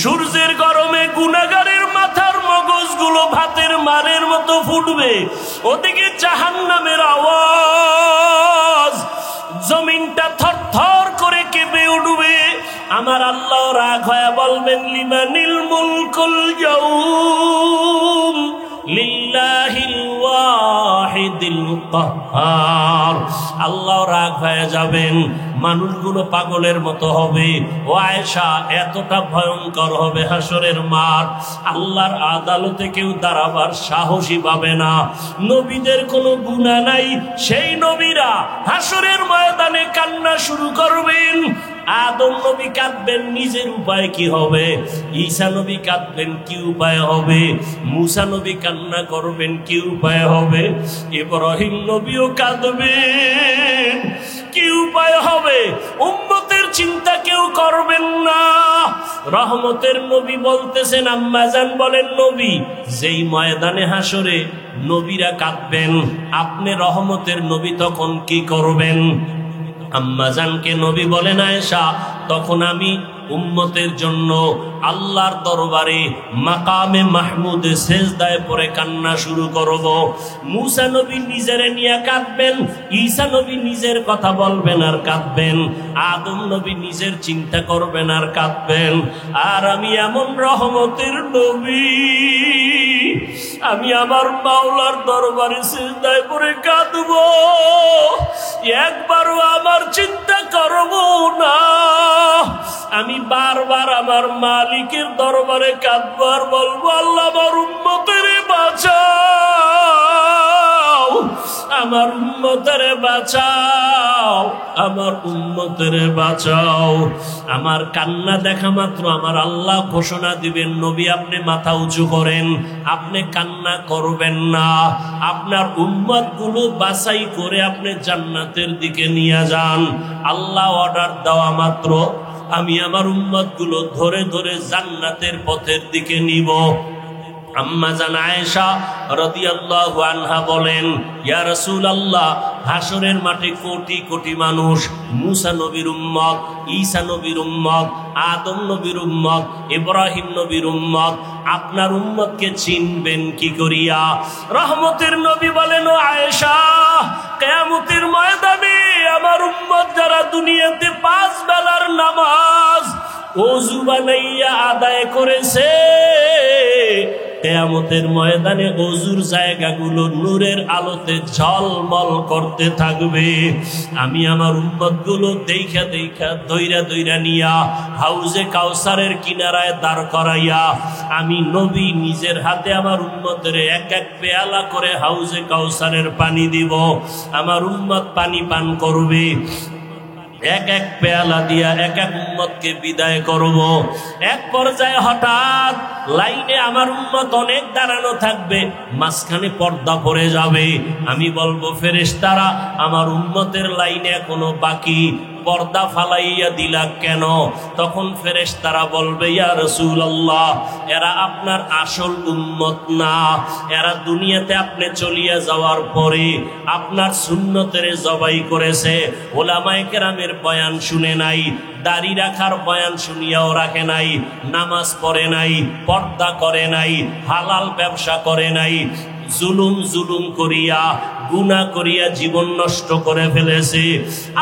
সূর্যের গরমে গুনাহগারের মাথার মগজগুলো ভাতের মারের মতো ফুটবে, ওদিকে জাহান্নামের আওয়াজ, জমিনটা থরথর করে কেঁপে উঠবে। আমার আল্লাহ রাগ হয়ে বলবেন, লিমানিল মুলকুল ইয়াউম লিল্লাহিল ওয়াহিদিল কাহ্হার। আল্লাহ রাগ হয়ে যাবেন, মানুষগুলো পাগলের মতো হবে। ও আয়েশা, এতটা ভয়ঙ্কর হবে হাসরের মাঠ, আল্লাহর আদালতে কেউ দাঁড়াবার সাহসী পাবে না। নবীদের কোনো গুনাহ নাই, সেই নবীরা হাসরের ময়দানে কান্না শুরু করবেন। আদম নবী কাঁদবেন, নিজের উপায় কি হবে? ঈসা নবী কাঁদবেন, কি উপায় হবে? মুসা নবী কান্না করবেন, কি উপায় হবে? ইব্রাহিম নবীও কাঁদবেন, কি উপায় হবে? উম্মতের চিন্তা কেউ করবেন না। রহমতের নবী বলতেছেন, আম্মাজান বলেন, নবী যেই ময়দানে হাসরে নবীরা কাঁদবেন, আপনি রহমতের নবী তখন কি করবেন? আম্মাজানকে নবী বলেন, আয়েশা, তখন আমি উম্মতের জন্য আল্লাহর দরবারে মাকামে মাহমুদে সেজদায় পড়ে কান্না শুরু করব। মুসা নবী নিজের নিয়ে কাঁদবেন, ঈসা নবী নিজের কথা বলবেন আর কাঁদবেন, আদম নবী নিজের চিন্তা করবেন আর কাঁদবেন। আর আমি এমন রহমতের নবী, আমি আমার মাওলার দরবারে সিজদায় পড়ে কাঁদব, একবারও আমার চিন্তা করব না। আমি বারবার আমার মালিকের দরবারে কাঁদব আর বলবো, আল্লাহ আমার উম্মতের বাঁচাও, আমার উম্মতের বাঁচাও, আমার উম্মতের বাঁচাও। আমার কান্না দেখা মাত্র আমার আল্লাহ ঘোষণা দিবেন, নবী আপনি মাথা উঁচু করেন, আপনি কান্না করবেন না, আপনার উম্মতগুলো বাছাই করে আপনি জান্নাতের দিকে নিয়ে যান। আল্লাহ অর্ডার দেওয়া মাত্র আমি আমার উম্মতগুলো ধরে ধরে জান্নাতের পথের দিকে নিব। আম্মা জান আয়েশা রাদিয়াল্লাহু আনহা বলেন, ইয়া রাসূলুল্লাহ, হাসরের মাঠে কোটি কোটি মানুষ, মুসা নবীর উম্মত, ঈসা নবীর উম্মত, আদম নবীর উম্মত, ইব্রাহিম নবীর উম্মত, আপনার উম্মতকে চিনবেন কি করিয়া? রহমতের নবী বলেন, ও আয়েশা, কিয়ামতের ময়দানে আমার উম্মত যারা দুনিয়াতে 5 বেলার নামাজ ওযু বানাইয়া আদায় করেছে, কিয়ামতের ময়দানে ওযুর জায়গাগুলো নূরের আলোতে ঝলমল করতে থাকবে। আমি আমার উম্মতগুলো দেখা দেখা দইরা দইরা নিয়া হাউজে কাউসারের কিনারায় দাঁড় করাইয়া আমি নবী নিজের হাতে আমার উম্মতের এক এক পেয়ালা করে হাউজে কাউসারের পানি দিব। আমার উম্মত পানি পান করবে, এক এক পেয়ালা দিয়া এক এক উম্মতকে বিদায় করব। এক পর্যায়ে হঠাৎ লাইনে আমার উম্মত অনেক দাঁড়ানো থাকবে, মাঝখানে পর্দা পড়ে যাবে। আমি বলবো, ফেরেশতারা, আমার উম্মতের লাইনে এখনো বাকি, পর্দা ফালাইয়া দিলা কেন? তখন ফেরেশতারা বলবে, ইয়া রাসূলুল্লাহ, এরা আপনার আসল উম্মত না, এরা দুনিয়াতে আপনি চলিয়া যাওয়ার পরে আপনার সুন্নতের জবাই করেছে, ওলামায়ে কেরামের বয়ান শুনে নাই, দাড়ি রাখার বয়ান শুনিয়াও রাখে নাই, নামাজ পড়ে নাই, পর্দা করে নাই, হালাল ব্যবসা করে নাই, জুলুম করিয়া গুনাহ করিয়া জীবন নষ্ট করে ফেলেছে।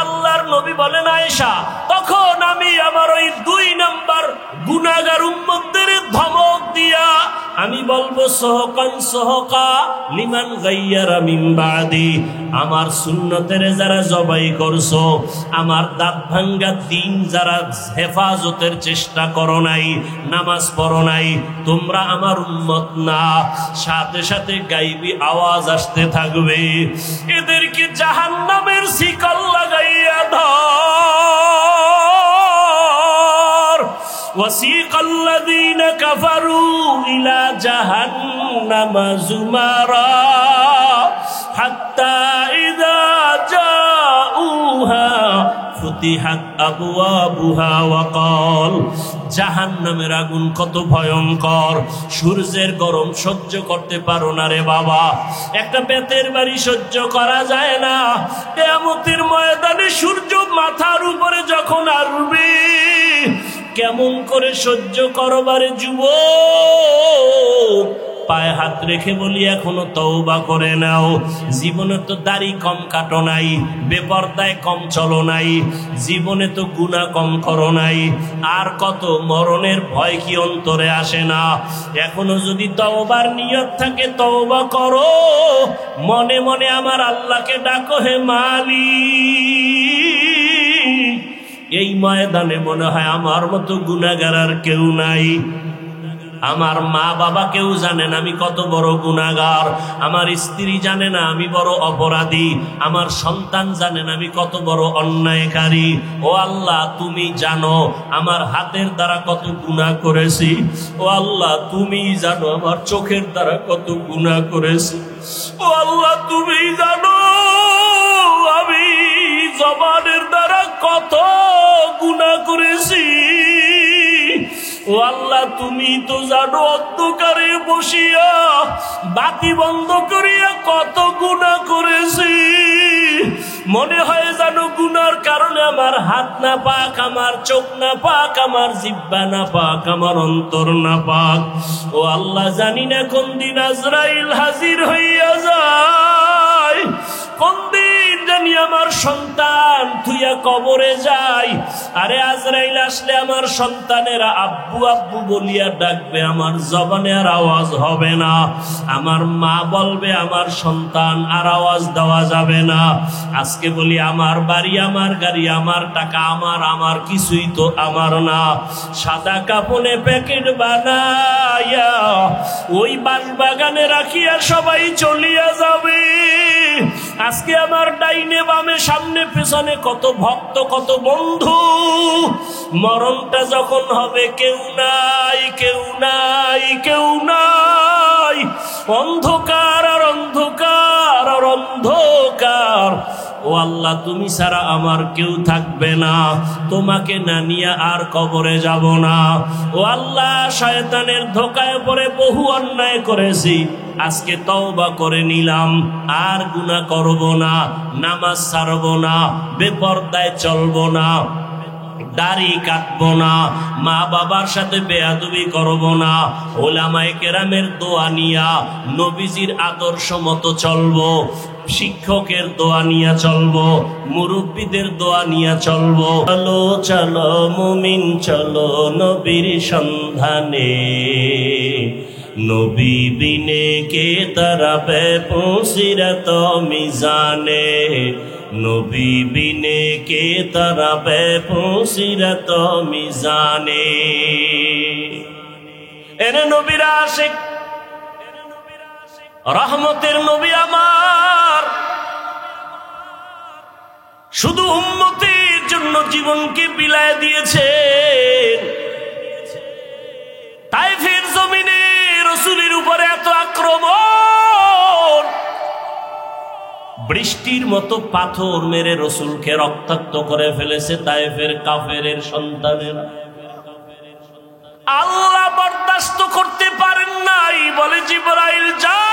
আল্লাহর নবী বলেন, আয়েশা, তখন আমি আমার ওই 2 নাম্বার গুনাহগার উম্মতদের ধমক দিয়া আমি বলবো, সহকান সহকা লিমান গায়্যারা মিন বাদি, আমার সুন্নতের যারা জবাই করছো, আমার দাঁত ভাঙ্গা দিন যারা হেফাজতের চেষ্টা করো নাই, নামাজ পড়ো নাই, তোমরা আমার উম্মত না। সাথে সাথে গাইবি আওয়াজ আসতে থাকবে, এদেরকে জাহান্নামের শিকল লাগাইয়া ধর। وسيق الذين كفروا إلى جهنم زمرا حتى إذا جاءوها فتحت أبوابها وقال, জাহান্নামের আগুন কত ভয়ঙ্কর, সূর্যের গরম সহ্য করতে পারো না রে বাবা, একটা বেতের বাড়ি সহ্য করা যায় না। কিয়ামতের ময়দানে সূর্য মাথার উপরে যখন আসবে, কেমন করে সহ্য করবারে যুবক? পায়ে হাত রেখে বলি এখনো তওবা করে নাও। জীবনে তো দাড়ি কম কাটো নাই, বেপরদায় কম চলো নাই, জীবনে তো গুনাহ কম করো নাই, আর কত মরণের ভয় কি অন্তরে আসে না? এখনো যদি তওবার নিয়ত থাকে তওবা করো, মনে মনে আমার আল্লাহকে ডাকো, হে মালিক। এই ময়দানে মনে হয় আমার মতো গুনাহগার আর কেউ নাই। আমার মা বাবা কেউ জানেন আমি কত বড় গুনাহগার, আমার স্ত্রী জানে না আমি বড় অপরাধী, আমার সন্তান জানেন আমি কত বড় অন্যায়কারী। ও আল্লাহ, তুমি জানো আমার হাতের দ্বারা কত গুনাহ করেছি। ও আল্লাহ, তুমি জানো আমার চোখের দ্বারা কত গুনাহ করেছি। ও আল্লাহ, তুমি জানো আমি জবানের দ্বারা কত গুনাহ করেছি। ও আল্লাহ, তুমি তো জানো অন্ধকারে বসিয়া বাতি বন্ধ করিয়া কত গুনাহ করেছি। মনে হয় জানো গুনার কারণে আমার হাত না পাক, আমার চোখ না পাক, আমার জিহ্বা না পাক, আমার অন্তর না পাক। ও আল্লাহ, জানি না কোন দিন আজরাইল হাজির হইয়া যায়, কোন দিন জানি আমার সন্তান থুইয়া কবরে যায়। আরে আজরাইল আসলে আমার সন্তানেরা আব্বু আব্বু বলিয়া ডাকবে, আমার জবানে আর আওয়াজ হবে না। আমার মা বলবে, আমার সন্তান আর আওয়াজ দেওয়া যাবে না। আজকে বলি আমার বাড়ি, আমার গাড়ি, আমার টাকা, আমার কিছুই তো আমার না। সাদা কাপড়ে প্যাকেট বানাইয়া ওই বাগানে রাখিয়া সবাই চলিয়া যাবে। আজকে আমার ডাইনে বামে সামনে পেছনে কত ভক্ত, কত বন্ধু। মরণটা যখন হবে কেউ নাই, কেউ নাই, কেউ নাই। অন্ধকার আর অন্ধকার আর অন্ধকার। ও আল্লাহ, তুমি ছাড়া আমার কেউ থাকবে না, তোমাকে না নিয়ে আর কবরে যাব না। ও আল্লাহ, শয়তানের ধোকায় পড়ে বহু অন্যায় করেছি, আজকে তওবা করে নিলাম, আর গুনাহ করব না, নামাজ ছাড়ব না, বেপরদায় চলব না, দাড়ি কাটবো না, মা বাবার সাথে বেয়াদবি করব না, ওলামায়ে কেরামের দোয়া নিয়া নবীজির আদর্শ মতো চলবো, শিক্ষকের দোয়া নিয়া চলবো, মুরব্বীদের দোয়া নিয়া চলবো। চলো চলো মুমিন চলো নবীর সন্ধানে, নবী বিনে কে তারাবে পুসিরাত মিজানে, নবী বিনে কে তারাবে পুসিরাত মিজানে। এরে নবীর আশিক, রহমতের নবী আমার, শুধু উম্মতের জন্য জীবনকে বিলায় দিয়েছে। তায়েফের জমিনে রাসূলের উপরে এত আক্রমণ, বৃষ্টির মতো পাথর মেরে রাসূলকে রক্তাক্ত করে ফেলেছে তায়েফের কাফেরের সন্তানেরা। আল্লাহ বরদাস্ত করতে পারেন নাই, বলে জিবরাইল যাও,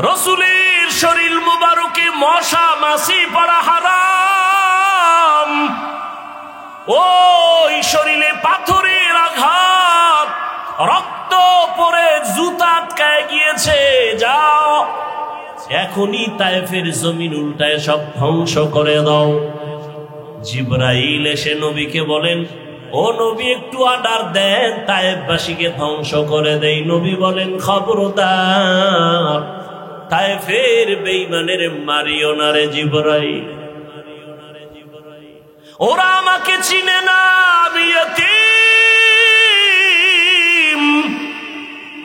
রাসূলের শরীর মুবারকে মশা মাছি পড়া হারাম, ওই শরীরে পাথরের আঘাত, রক্ত পড়ে জুতা আটকায় গিয়েছে, যাও এখনই তায়েফের জমিন উল্টায় সব ধ্বংস করে দাও। জিবরাইল এসে নবীকে বলেন, ও নবী একটু অর্ডার দেন, তায়েফবাসীকে ধ্বংস করে দেই। নবী বলেন, খবরদার তায়েফের বেঈমানের মারিও না রে জিবরাইল, ওরা আমাকে চিনে না, আমি ইতীম,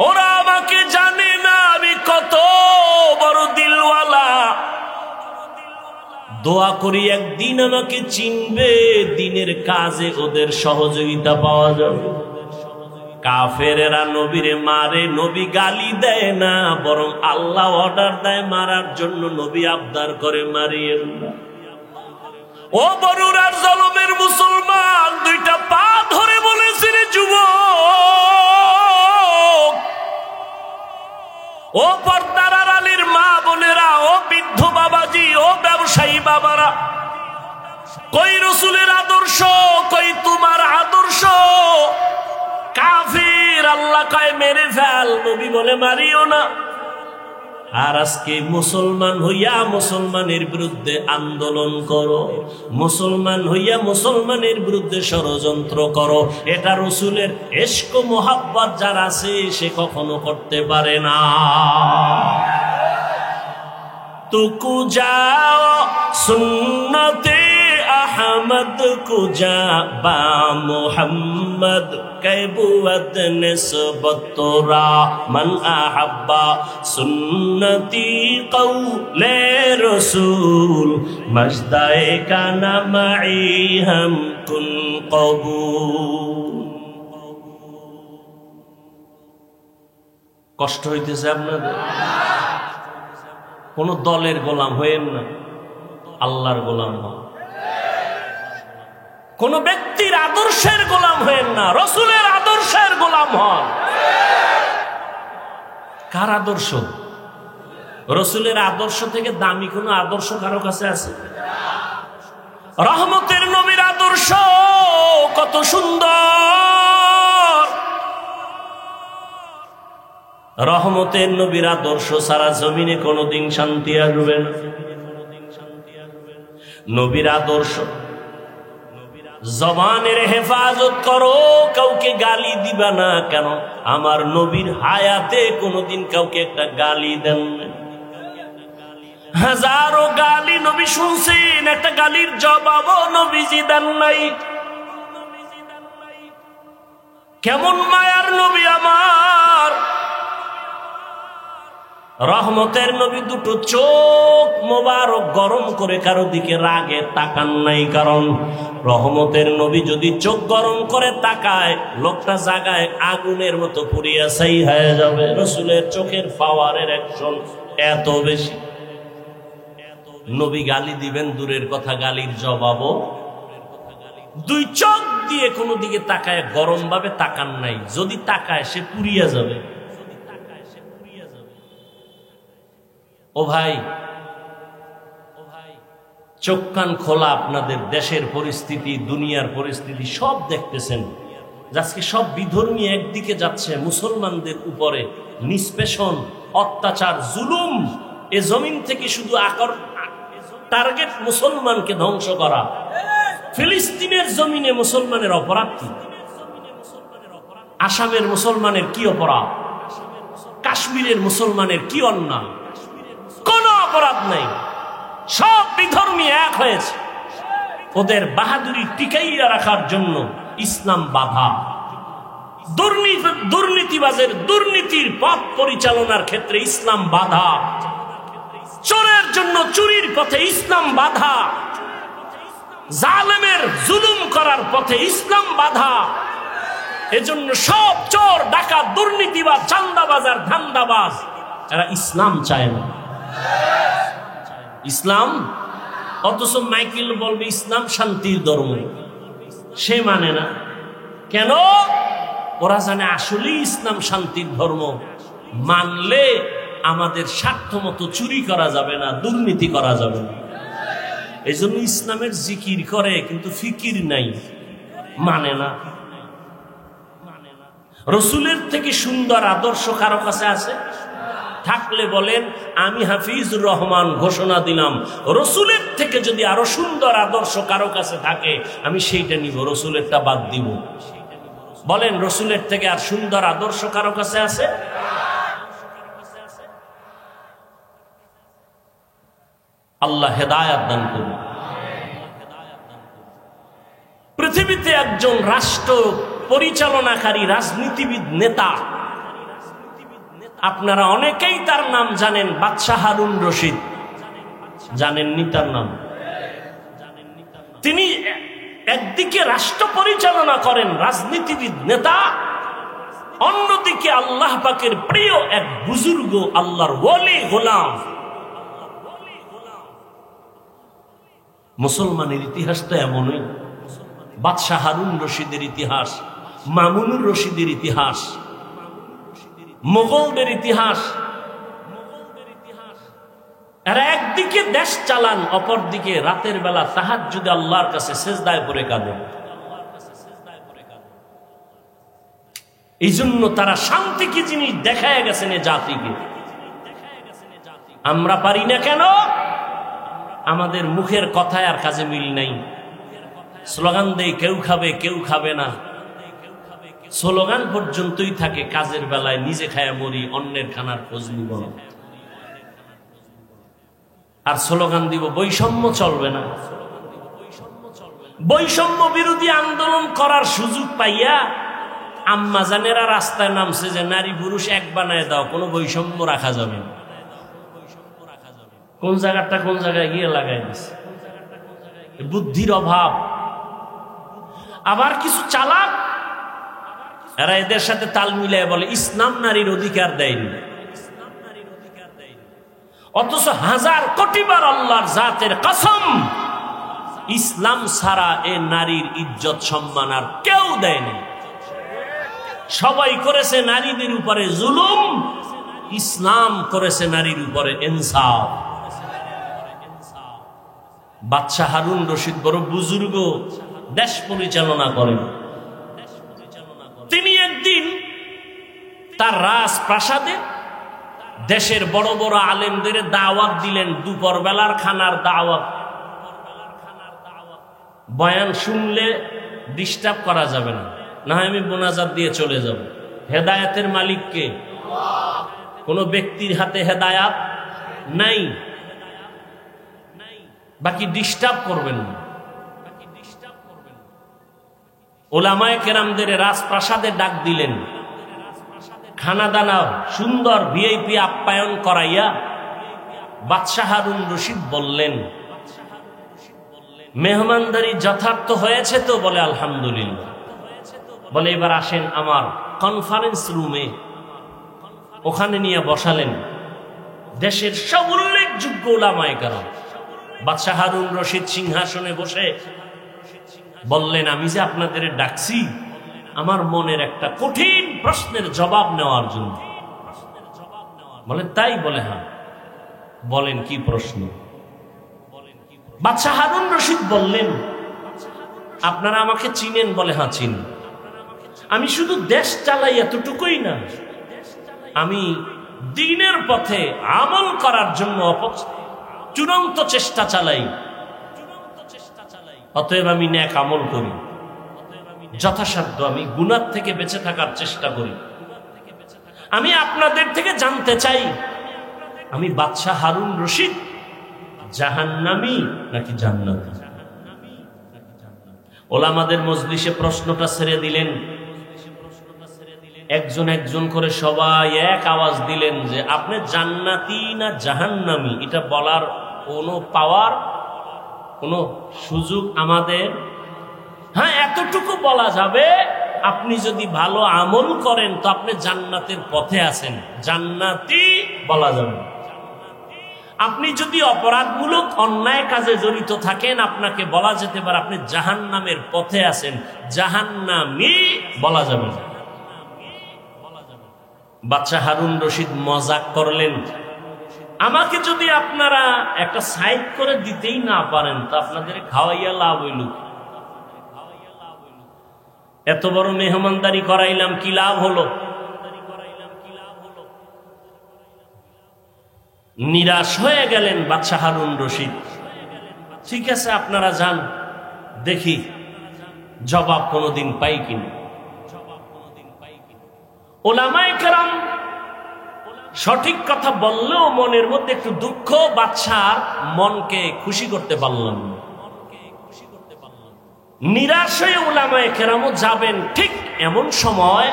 ওরা আমাকে জানে না আমি কত বড় দিলওয়ালা। দোয়া করি একদিন আমাকে চিনবে, দিনের কাজে ওদের সহযোগিতা পাওয়া যাবে। কাফেরেরা নবীরে মারে, নবী গালি দেয় না, বরং আল্লাহ অর্ডার দেয় মারার জন্য। নবী আবদার করে, মারিয়েন না। ও বরুরার জলমের মুসলমান, দুইটা পা ধরে বলেছে রে যুবক, ও পর্দার আড়ালের মা বোনেরা, ও বৃদ্ধ বাবাজি, ও ব্যবসায়ী বাবারা, কই রসুলের আদর্শ, কই তোমার আদর্শ? কাফির আল্লাহ কয় মেরে ফেল, নবী বলে মারিও না। আর আজকে মুসলমান হইয়া মুসলমানের বিরুদ্ধে আন্দোলন করো, মুসলমান হইয়া মুসলমানের বিরুদ্ধে ষড়যন্ত্র করো, এটা রসুলের ইশক মোহাব্বত যার আছে সে কখনো করতে পারে না। তুকু যাও সুন্নতে আহমদ কুজা বা মুহাম্মদ कैबुवत निस्बत तोरा मन अहब्बा सुन्नती कौले रसूल मजदाए का नमाई हम कुन कबूल। কষ্ট হইতেছে আপনাদের? কোন দলের গোলাম হয়েন না, আল্লাহর গোলাম হন। কোন ব্যক্তির আদর্শের গোলাম হয়েন না, রসুলের আদর্শের গোলাম হন। কার আদর্শ? রসুলের আদর্শ থেকে দামি কোন আদর্শ কারো কাছে আছে? রহমতের নবীর আদর্শ কত সুন্দর! রহমতের নবীর আদর্শ সারা জমিনে কোনদিন শান্তি আসবে না। নবীর আদর্শ, জবানের হেফাজত করো, কাউকে গালি দিবা না। কেন? আমার নবীর হায়াতে কোনদিন কাউকে একটা গালি দেন না। হাজারো গালি নবী শুনছেন, একটা গালির জবাবও নবীজি দেন নাই। কেমন মায়ার নবী আমার! রহমতের নবী দুটো চোখ মোবারক গরম করে কারো দিকে রাগে তাকান নাই। কারণ রহমতের নবী যদি চোখ গরম করে তাকায়, লোকটা জাগায় আগুনের মতো পুড়িয়া ছাই হয়ে যাবে। রসুলের চোখের পাওয়ারের অ্যাকশন এত বেশি। নবী গালি দিবেন দূরের কথা, গালির জবাবও দুই চোখ দিয়ে কোনো দিকে তাকায় গরম ভাবে তাকান নাই। যদি তাকায় সে পুড়িয়া যাবে। ও ভাই, চোখ কান খোলা, আপনাদের দেশের পরিস্থিতি, দুনিয়ার পরিস্থিতি সব দেখতেছেন। আজকে সব বিধর্মী একদিকে যাচ্ছে, মুসলমানদের উপরে নিষ্পেষণ, অত্যাচার, জুলুম। এ জমিন থেকে শুধু টার্গেট মুসলমানকে ধ্বংস করা। ফিলিস্তিনের জমিনে মুসলমানের অপরাধ কি? আসামের মুসলমানের কি অপরাধ? কাশ্মীরের মুসলমানের কি অন্যায়? কোনো অপরাধ নাই। সব বিধর্মী এক হয়েছে। ওদের বাহাদুরি টিকাইয়া রাখার জন্য ইসলাম বাধা। দুর্নীতিবাজের দুর্নীতির পথ পরিচালনার ক্ষেত্রে ইসলাম বাধা। চোরের জন্য চুরির পথে ইসলাম বাধা। জালেমের জুলুম করার পথে ইসলাম বাধা। এজন্য সব চোর, ডাকাত, দুর্নীতিবাজ, চান্দাবাজ আর ধান্দাবাজ এরা ইসলাম চায় না। ইসলাম, অথচ মাইকেল বলবে ইসলাম শান্তির ধর্ম, সে মানে না। কেন? ওরা জানে আসলে ইসলাম শান্তির ধর্ম। মানলে আমাদের স্বার্থ মতো চুরি করা যাবে না, দুর্নীতি করা যাবে না। এই জন্য ইসলামের জিকির করে কিন্তু ফিকির নাই, মানে না। রসুলের থেকে সুন্দর আদর্শ কারো কাছে আছে? থাকলে বলেন আমি হাফিজুর রহমান ঘোষণা দিলাম, রসুলের থেকে যদি আরো সুন্দর আদর্শ কারো কাছে থাকে আমি সেইটা নিব, রসুলেরটা বাদ দিব। বলেন রসুলের থেকে আর সুন্দর আদর্শ কারো কাছে আছে? আল্লাহ হেদায়াত দান করুন। পৃথিবীতে একজন রাষ্ট্র পরিচালনাকারী রাজনীতিবিদ নেতা, আপনারা অনেকেই তার নাম জানেন, বাদশাহ হারুন রশিদ। জানেননি তার নাম? তিনি একদিকে রাষ্ট্র পরিচালনা করেন, রাজনীতিবিদ নেতা, অন্যদিকে আল্লাহ পাকের প্রিয় এক বুজুর্গ, আল্লাহর ওলি, গোলাম। মুসলমানের ইতিহাস তো এমনই। বাদশাহ হারুন রশিদের ইতিহাস, মামুনুর রশিদের ইতিহাস, মোগলদের ইতিহাস আর একদিকে দেশ চালান, অপর দিকে রাতের বেলা তাহাজ্জুদে আল্লাহর কাছে সিজদায় পড়ে কাঁদেন। এই জন্য তারা শান্তি কি জিনিস দেখায় গেছেন এ জাতিকে। আমরা পারি না কেন? আমাদের মুখের কথায় আর কাজে মিল নাই। স্লোগান দেই কেউ খাবে কেউ খাবে না, স্লোগান পর্যন্তই থাকে, কাজের বেলায় নিজে খায়া মরি, অন্যের খানার খোঁজ নিব না। আর স্লোগান দিব বৈষম্য চলবে না। বৈষম্য বিরোধী আন্দোলন করার সুযোগ পাইয়া আম্মাজানেরা রাস্তায় নামছে যে নারী পুরুষ এক বানায় দাও, কোনো বৈষম্য রাখা যাবে না। কোন জায়গাটা কোন জায়গায় গিয়ে লাগাই দিচ্ছে, বুদ্ধির অভাব। আবার কিছু চালাক এরা এদের সাথে তাল মিলিয়ে বলে ইসলাম নারীর অধিকার দেয়নি, অথচ হাজার কোটিবার আল্লাহর জাতের কসম ইসলাম ছাড়া এ নারীর ইজ্জত সম্মান আর কেউ দেয়নি। সবাই করেছে নারীদের উপরে জুলুম, ইসলাম করেছে নারীর উপরে ইনসাফ। বাদশা হারুন রশিদ বড় বুজুর্গ, দেশ পরিচালনা করেন। তিনি একদিন তার রাজপ্রাসাদে দেশের বড় বড় আলেমদের দাওয়াত দিলেন, দুপুর বেলার খানার দাওয়াত। বয়ান শুনলে ডিস্টার্ব করা যাবে না, না হয় আমি মোনাজাত দিয়ে চলে যাব। হেদায়েতের মালিককে, কোন ব্যক্তির হাতে হেদায়াত নাই, বাকি ডিস্টার্ব করবেন না। ওলামায়ে কেরামদের রাজপ্রাসাদে ডাক দিলেন, খানা দানা সুন্দর ভিআইপি আপ্যায়ন করাইয়া বাদশা হারুন রশিদ বললেন, মেহমানদারি যথার্থ হয়েছে তো? বলে আলহামদুলিল্লাহ। বলে এবার আসেন আমার কনফারেন্স রুমে। ওখানে নিয়ে বসালেন দেশের সব উল্লেখযোগ্য ওলামায়ে কেরাম। বাদশা হারুন রশিদ সিংহাসনে বসে বললেন, আমি যে আপনাদের ডাকছি আমার মনের একটা কঠিন প্রশ্নের জবাব নেওয়ার জন্য। বলে তাই? বলে হ্যাঁ। বলেন কি প্রশ্ন? বাদশা হারুন রশিদ বললেন, আপনারা আমাকে চিনেন? বলে হ্যাঁ চিনি। আমি শুধু দেশ চালাই এতটুকুই না, আমি দ্বীনের পথে আমল করার জন্য চূড়ান্ত চেষ্টা চালাই। অতএব আমি নেক আমল করি, যথাসাধ্য আমি গুনাহ থেকে বেঁচে থাকার চেষ্টা করি। আমি আপনাদের থেকে জানতে চাই, আমি বাদশা হারুন রশিদ জাহান্নামী নাকি জান্নাতি? ওলামাদের মজলিসে প্রশ্নটা ছেড়ে দিলেন। একজন একজন করে সবাই এক আওয়াজ দিলেন যে আপনি জান্নাতি না জাহান্নামী এটা বলার কোনো পাওয়ার, কোনো সুযোগ আমাদের? হ্যাঁ, এতটুকু বলা যাবে, আপনি যদি ভালো আমল করেন তো আপনি জান্নাতের পথে আছেন, জান্নাতি বলা যাবে। আপনি যদি অপরাধমূলক অন্যায় কাজে জড়িত থাকেন আপনাকে বলা যেতে পারে আপনি জাহান্নামের পথে আছেন, জাহান্নামী বলা যাবে না। বাদশা হারুন রশিদ মজাক করলেন, আমাকে যদি আপনারা একটা সাইড করে দিতেই না পারেন তো আপনাদের খাওয়াইয়া লাভ হইল? এত বড় মেহমানদারি করাইলাম, কি লাভ হলো? নিরাশ হয়ে গেলেন বাদশা হারুন রশিদ। ঠিক আছে আপনারা যান, দেখি জবাব কোনোদিন পাই কিনা। ওলামায়ে কেরাম সঠিক কথা বললেও মনের মধ্যে একটু দুঃখ, বাদশার মনকে খুশি করতে পারলাম না। নিরাশ হয়ে ওলামায়ে কেরামও যাবেন। ঠিক এমন সময়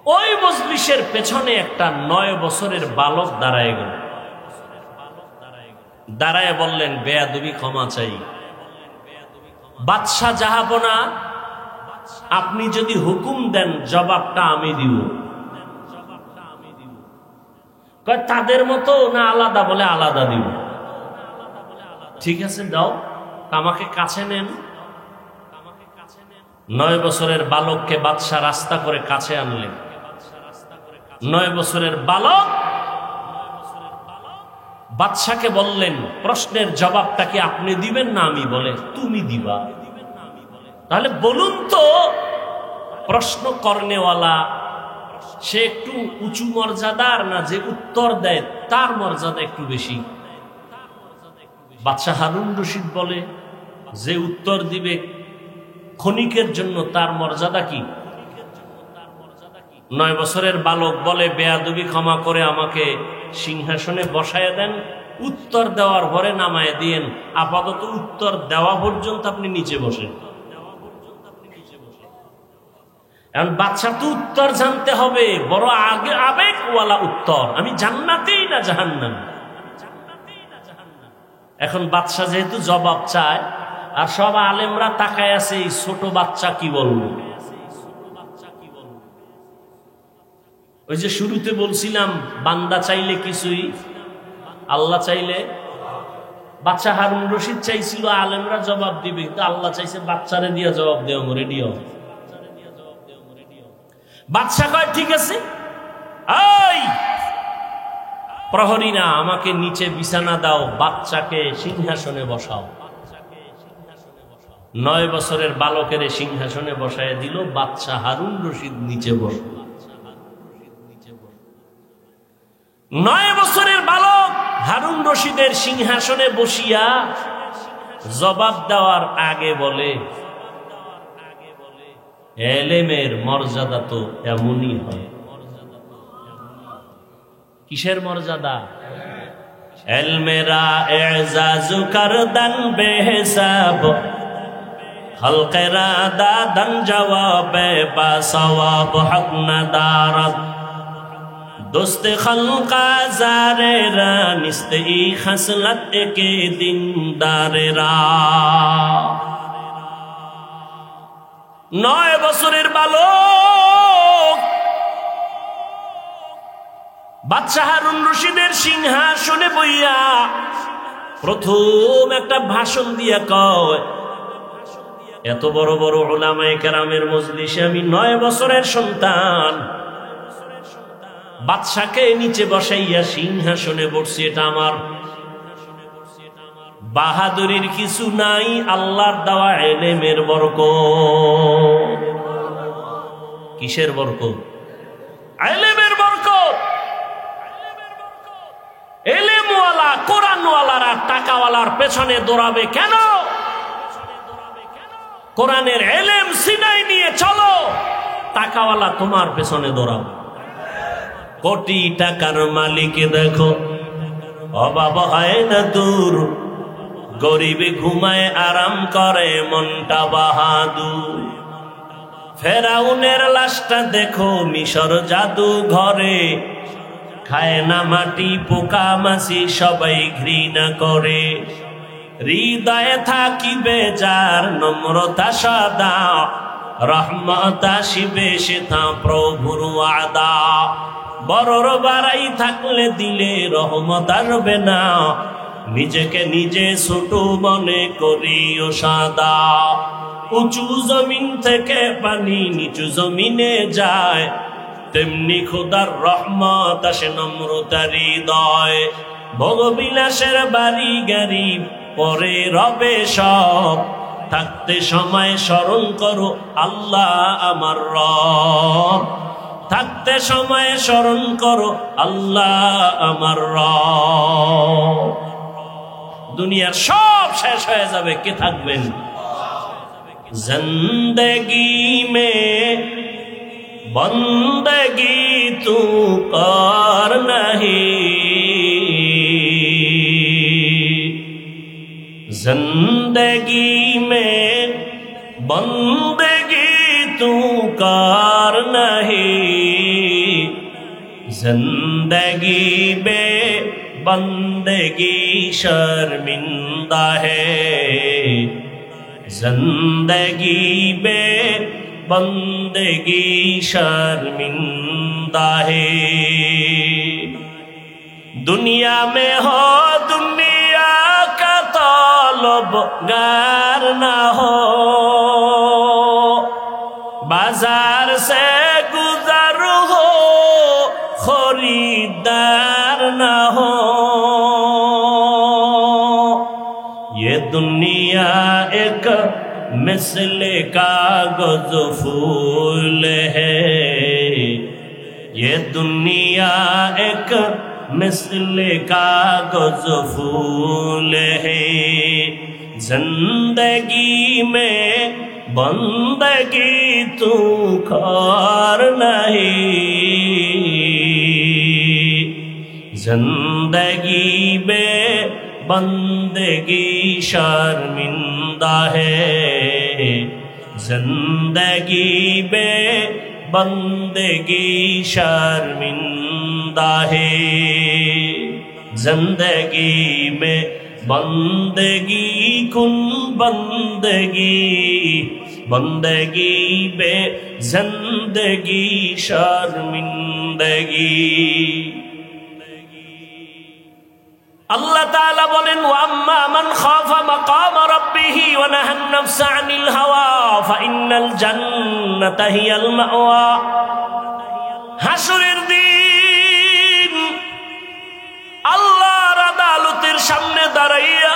ওই মজলিসের পেছনে একটা 9 বছরের বালক দাঁড়ায় গেল। দাঁড়ায় বললেন, বেয়াদবি ক্ষমা চাই। বাদশা জাহাপনা, আপনি যদি হুকুম দেন জবাবটা আমি দিব। কয় তাদের মতো না আলাদা? বলে আলাদা দিব। ঠিক আছে দাও, আমাকে কাছে নেন। 9 বছরের বালককে বাদশা রাস্তা করে কাছে আনলেন। 9 বছরের বালক বাদশাকে বললেন, প্রশ্নের জবাবটা কি আপনি দিবেন না আমি? বলে, তুমি দিবা। তাহলে বলুন তো, প্রশ্ন করনেওয়ালা সে একটু উঁচু মর্যাদার, না যে উত্তর দেয় তার মর্যাদা একটু বেশি? বাদশাহ হারুন রশিদ বলে, যে উত্তর দিবে ক্ষণিকের জন্য তার মর্যাদা কি? 9 বছরের বালক বলে, বেয়াদবি ক্ষমা করে আমাকে সিংহাসনে বসায় দেন, উত্তর দেওয়ার পরে নামায় দিয়েন, আপাতত উত্তর দেওয়া পর্যন্ত আপনি নিচে বসেন। এখন বাদশা তো উত্তর জানতে হবে, বড় আগে আবেগওয়ালা উত্তর, আমি জান্নাতেই না জাহান্নাম। এখন বাদশা যেহেতু জবাব চায়, আর সব আলেমরা তাকায় আছে এই ছোট বাচ্চা কি বলবো। ওই যে শুরুতে বলছিলাম, বান্দা চাইলে কিছুই, আল্লাহ চাইলে। বাচ্চা হারুন রশিদ চাইছিল আলেমরা জবাব দিবে, কিন্তু আল্লাহ চাইছে বাচ্চারে দিয়ে জবাব দেওয়া, রেডিও। বাদশা কয়, ঠিক আছে, এই প্রহরীরা আমাকে নিচে বিছানা দাও, বাচ্চাকে সিংহাসনে বসাও। 9 বছরের বালকের সিংহাসনে বসায় দিল, বাদশা হারুন রশিদ নিচে বসল। 9 বছরের বালক হারুন রশিদের সিংহাসনে বসিয়া জবাব দেওয়ার আগে বলে, এলেমের মর্যাদা তো এমনই হয়। কিসের মর্যাদা? এলমেরা এজাজু করদান বেহিসাব, খলকেরা দাদান জওয়াবে বা সওয়াব হক নদারত, দোস্তে খলকা জারেরা নিস্তে ই খসলত কে দিনদারেরা। 9 বছরের বালক বাদশাহ হারুন রশিদের সিংহাসনে বইয়া প্রথম একটা ভাষণ দিয়া কয়, এত বড় বড় উলামায়ে কেরামের মজলিসে আমি 9 বছরের সন্তান, বাদশাকে নিচে বসাইয়া সিংহাসনে বসছি, এটা আমার বাহাদুরির কিছু নাই, আল্লাহর দেওয়া ইলমের বরকত। কিসের বরকত? ইলমের বরকত। ইলমওয়ালা কোরআনওয়ালারা টাকাওয়ালার পেছনে দৌড়াবে কেন? কোরআনের ইলম সিনাই নিয়ে চলো, টাকাওয়ালা তোমার পেছনে দৌড়াবে। কোটি টাকার মালিক দেখো, অভাব হয় না দূর, গরিবে ঘুমায় আরাম করে মনটা বাহাদুর। ফেরাউনের লাশটা দেখো মিশর জাদু ঘরে, খায় না মাটি পোকা মাছি সবাই ঘৃণা করে। হৃদয়ে থাকিবে যার নম্রতা সদা, রহমত আসিবে সেথা প্রভুর ওয়াদা। বড়র বাড়াই থাকলে দিলে রহমত আসবে না, নিজেকে নিজে ছোট মনে করিও সাদা। উঁচু জমিন থেকে পানি নিচু জমিনে যায়, তেমনি খোদার রহমত আসে নম্রতার হৃদয়। ভোগবিলাসের বাড়ি গাড়ি পরে রবে সব, থাকতে সময় স্মরণ করো আল্লাহ আমার রব। থাকতে সময় স্মরণ করো আল্লাহ আমার রব। দুনিয়ার সব শেষ হয়ে যাবে, কে থাকবেন? জিন্দেগি মে বন্দগি তু কর নাহি, जिंदगी में बंदगी तू कर नहीं, जिंदगी में बंदगी शर्मिंदा है, जिंदगी में बंदगी शर्मिंदा है। दुनिया में हो दुनिया का तलबगार ना हो, बाजार से गुजर हो खरीदार ना हो। कागज फूल है, ये दुनिया एक मिसल कागज फूल है। जिंदगी में बंदगी तू खार नहीं, जिंदगी में बंदगी शर्मिंदा है, जिंदगी में बंदगी शर्मिंदा है। जिंदगी में बंदगी कुन बंदगी, बंदगी बे जिंदगी शर्मिंदगी। अल्लाह ताला बोलेन वअम्मा मन खाफा मकाम रब्बिही व नहन नफ्स अनिल हवा फाइन्नल जन्नता हियल मावा। हाशुरेर दिन আল্লাহর আদালতের সামনে দাঁড়াইয়া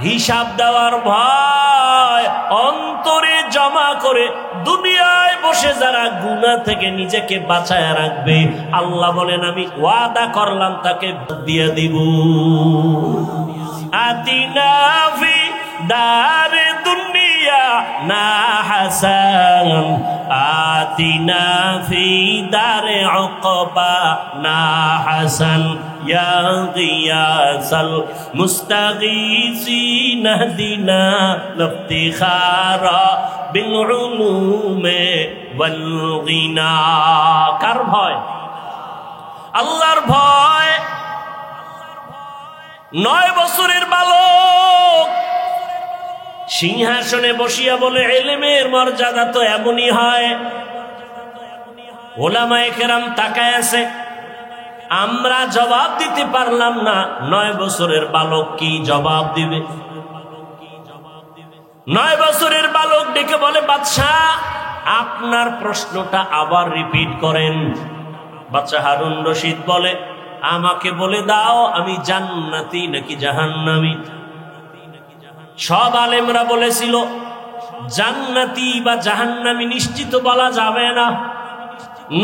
হিসাব দেওয়ার ভয় অন্তরে জমা করে দুনিয়ায় বসে যারা গুনাহ থেকে নিজেকে বাঁচায় রাখবে, আল্লাহ বলেন আমি ওয়াদা করলাম তাকে দিয়ে দিব। আতিনা ফি দারে দুনিয়া না হাসান, আতিনা ফি দারে উকবা না হাসান, ইয়া গিয়াসাল মুস্তাগীসিন হদিনা লিফতিখারা বিল উলুমে ওয়াল গিনা। কার ভয়? আল্লাহর ভয়। 9 বছরের বালক সিংহাসনে বসিয়া বলে ইলমের মর্যাদা তো এমনই হয়। ওলামায়ে কেরাম তাকায় আছে, আমরা জবাব দিতে পারলাম না, 9 বছরের বালক কি জবাব দিবে? 9 বছরের বালক ডেকে বলে বাদশাহ আপনার প্রশ্নটা আবার রিপিট করেন। বাদশাহ হারুন রশিদ বলে আমাকে বলে দাও আমি জান্নাতি নাকি জাহান্নামী। সব আলেমরা বলেছিল জান্নাতি বা জাহান্নামী নিশ্চিত বলা যাবে না।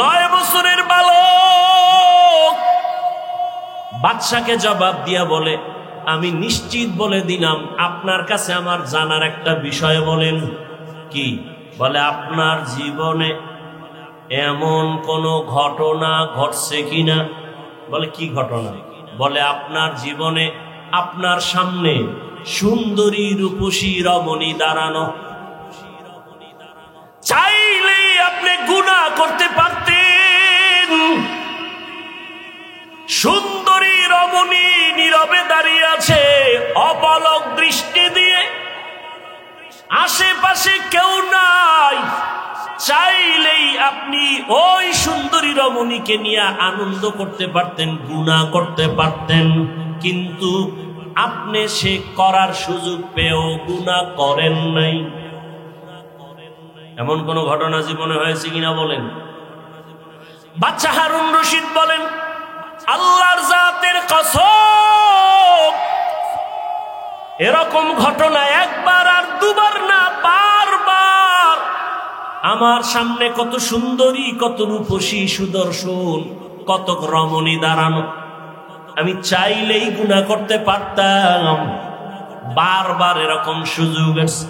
9 বছরের বালক বাদশাকে জবাব দিয়া বলে আমি নিশ্চিত বলে দিলাম, আপনার কাছে আমার জানার একটা বিষয় বলেন। কি? বলে আপনার জীবনে এমন কোন ঘটনা ঘটছে কিনা। বলে কি ঘটনা? বলে আপনার জীবনে আপনার সামনে সুন্দরী রূপসী রমণী দাঁড়ানো, চাইলেই আপনি গুনাহ করতে পারতেন। সুন্দরী রমণী নীরবে দাঁড়িয়ে আছে অপলক দৃষ্টি দিয়ে, আশেপাশে কেউ নাই, চাইলেই আপনি ওই সুন্দরী রমণীকে নিয়ে আনন্দ করতে পারতেন, গুনাহ করতে পারতেন, কিন্তু আপনি সে করার সুযোগ পেয়েও গুনাহ করেন নাই। এমন কোন ঘটনা জীবনে হয়েছে কিনা বলেন? বাদশা হারুন রশিদ বলেন আল্লাহর জাতের কসম এরকম ঘটনা একবার আর দুবার না, বারবার আমার সামনে কত সুন্দরী, কত রূপসী, সুদর্শন, কত রমণী দাঁড়ানো, আমি চাইলেই গুনাহ করতে পারতাম। বারবার এরকম সুযোগ আছে,